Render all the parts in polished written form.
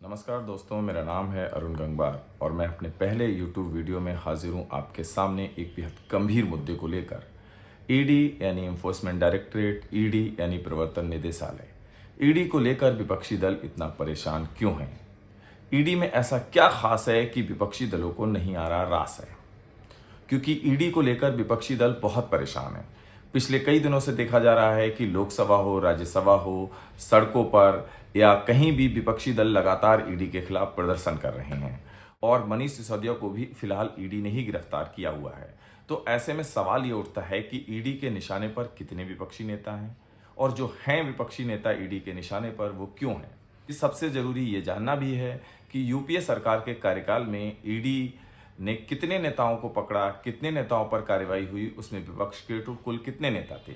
नमस्कार दोस्तों, मेरा नाम है अरुण गंगवार और मैं अपने पहले YouTube वीडियो में हाजिर हूँ आपके सामने एक बेहद गंभीर मुद्दे को लेकर। ईडी यानी इन्फोर्समेंट डायरेक्टरेट, ईडी यानी प्रवर्तन निदेशालय, ईडी को लेकर विपक्षी दल इतना परेशान क्यों है? ईडी में ऐसा क्या खास है कि विपक्षी दलों को नहीं आ रहा रास है? क्योंकि ईडी को लेकर विपक्षी दल बहुत परेशान है। पिछले कई दिनों से देखा जा रहा है कि लोकसभा हो, राज्यसभा हो, सड़कों पर या कहीं भी विपक्षी दल लगातार ईडी के खिलाफ प्रदर्शन कर रहे हैं और मनीष सिसोदिया को भी फिलहाल ईडी ने ही गिरफ्तार किया हुआ है। तो ऐसे में सवाल ये उठता है कि ईडी के निशाने पर कितने विपक्षी नेता हैं और जो हैं विपक्षी नेता ईडी के निशाने पर वो क्यों हैं? इस सबसे जरूरी ये जानना भी है कि यूपीए सरकार के कार्यकाल में ईडी ने कितने नेताओं को पकड़ा, कितने नेताओं पर कार्रवाई हुई, उसमें विपक्ष के तो कुल कितने नेता थे,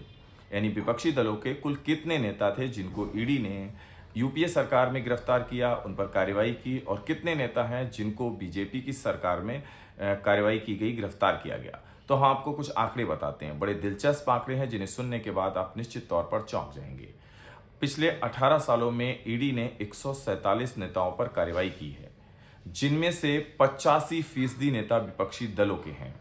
यानी विपक्षी दलों के कुल कितने नेता थे जिनको ईडी ने यूपीए सरकार में गिरफ्तार किया, उन पर कार्रवाई की, और कितने नेता हैं जिनको बीजेपी की सरकार में कार्रवाई की गई, गिरफ्तार किया गया। तो हम आपको कुछ आंकड़े बताते हैं। बड़े दिलचस्प आंकड़े हैं जिन्हें सुनने के बाद आप निश्चित तौर पर चौंक जाएंगे। पिछले 18 सालों में ईडी ने 147 नेताओं पर कार्रवाई की है, जिनमें से 85% नेता विपक्षी दलों के हैं।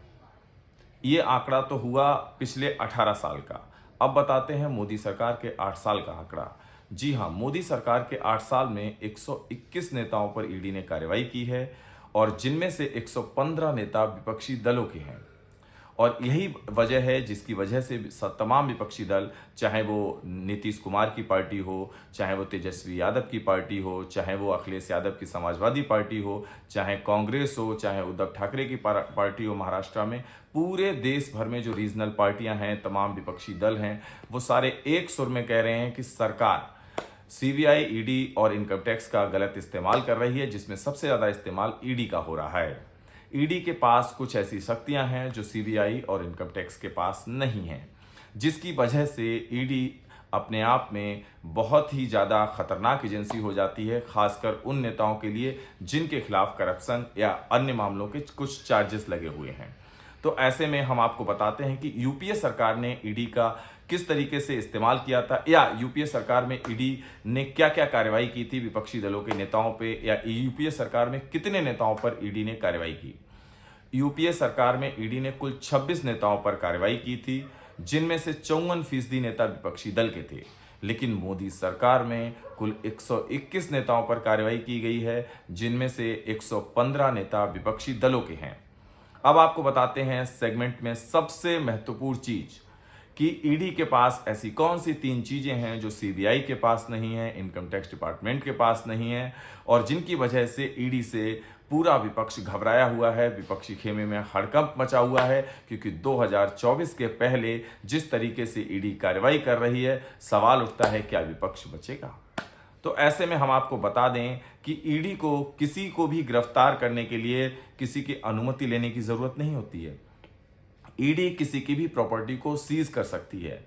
ये आंकड़ा तो हुआ पिछले 18 साल का। अब बताते हैं मोदी सरकार के 8 साल का आंकड़ा। जी हां, मोदी सरकार के 8 साल में 121 नेताओं पर ईडी ने कार्रवाई की है और जिनमें से 115 नेता विपक्षी दलों के हैं। और यही वजह है जिसकी वजह से तमाम विपक्षी दल, चाहे वो नीतीश कुमार की पार्टी हो, चाहे वो तेजस्वी यादव की पार्टी हो, चाहे वो अखिलेश यादव की समाजवादी पार्टी हो, चाहे कांग्रेस हो, चाहे उद्धव ठाकरे की पार्टी हो महाराष्ट्र में, पूरे देश भर में जो रीजनल पार्टियां हैं, तमाम विपक्षी दल हैं, वो सारे एक सुर में कह रहे हैं कि सरकार सीबीआई, ईडी और इनकम टैक्स का गलत इस्तेमाल कर रही है, जिसमें सबसे ज्यादा इस्तेमाल ईडी का हो रहा है। ईडी के पास कुछ ऐसी शक्तियां हैं जो सीबीआई और इनकम टैक्स के पास नहीं हैं, जिसकी वजह से ईडी अपने आप में बहुत ही ज़्यादा खतरनाक एजेंसी हो जाती है, खासकर उन नेताओं के लिए जिनके खिलाफ करप्शन या अन्य मामलों के कुछ चार्जेस लगे हुए हैं। तो ऐसे में हम आपको बताते हैं कि यूपीए सरकार ने ईडी का किस तरीके से इस्तेमाल किया था, या यूपीए सरकार में ईडी ने क्या क्या कार्रवाई की थी विपक्षी दलों के नेताओं पे, या यूपीए सरकार में कितने नेताओं पर ईडी ने कार्रवाई की। यूपीए सरकार में ईडी ने कुल 26 नेताओं पर कार्रवाई की थी, जिनमें से 54% नेता विपक्षी दल के थे। लेकिन मोदी सरकार में कुल 121 नेताओं पर कार्रवाई की गई है, जिनमें से 115 नेता विपक्षी दलों के हैं। अब आपको बताते हैं सेगमेंट में सबसे महत्वपूर्ण चीज कि ईडी के पास ऐसी कौन सी 3 चीजें हैं जो सीबीआई के पास नहीं है, इनकम टैक्स डिपार्टमेंट के पास नहीं है, और जिनकी वजह से ईडी से पूरा विपक्ष घबराया हुआ है, विपक्षी खेमे में हड़कंप मचा हुआ है। क्योंकि 2024 के पहले जिस तरीके से ईडी कार्रवाई कर रही है, सवाल उठता है क्या विपक्ष बचेगा? तो ऐसे में हम आपको बता दें कि ईडी को किसी को भी गिरफ्तार करने के लिए किसी की अनुमति लेने की जरूरत नहीं होती है। ईडी किसी की भी प्रॉपर्टी को सीज कर सकती है।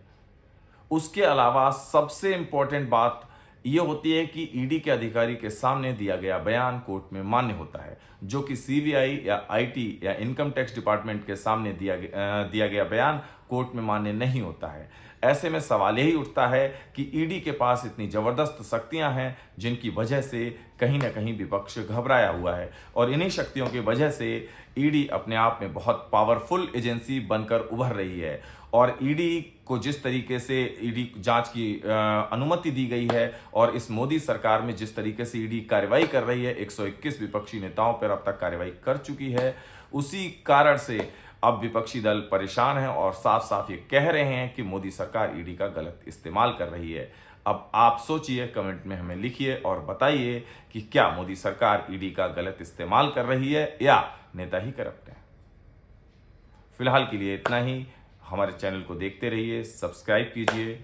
उसके अलावा सबसे इंपॉर्टेंट बात यह होती है कि ईडी के अधिकारी के सामने दिया गया बयान कोर्ट में मान्य होता है, जो कि सीबीआई या आईटी या इनकम टैक्स डिपार्टमेंट के सामने दिया गया बयान कोर्ट में मान्य नहीं होता है। ऐसे में सवाल यही उठता है कि ईडी के पास इतनी जबरदस्त शक्तियां हैं जिनकी वजह से कहीं ना कहीं विपक्ष घबराया हुआ है, और इन्हीं शक्तियों की वजह से ईडी अपने आप में बहुत पावरफुल एजेंसी बनकर उभर रही है। और ईडी को जिस तरीके से ईडी जांच की अनुमति दी गई है, और इस मोदी सरकार में जिस तरीके से ईडी कार्रवाई कर रही है, 121 विपक्षी नेताओं पर अब तक कार्रवाई कर चुकी है, उसी कारण से अब विपक्षी दल परेशान हैं और साफ साफ ये कह रहे हैं कि मोदी सरकार ईडी का गलत इस्तेमाल कर रही है। अब आप सोचिए, कमेंट में हमें लिखिए और बताइए कि क्या मोदी सरकार ईडी का गलत इस्तेमाल कर रही है या नेता ही करप्ट है। फिलहाल के लिए इतना ही। हमारे चैनल को देखते रहिए, सब्सक्राइब कीजिए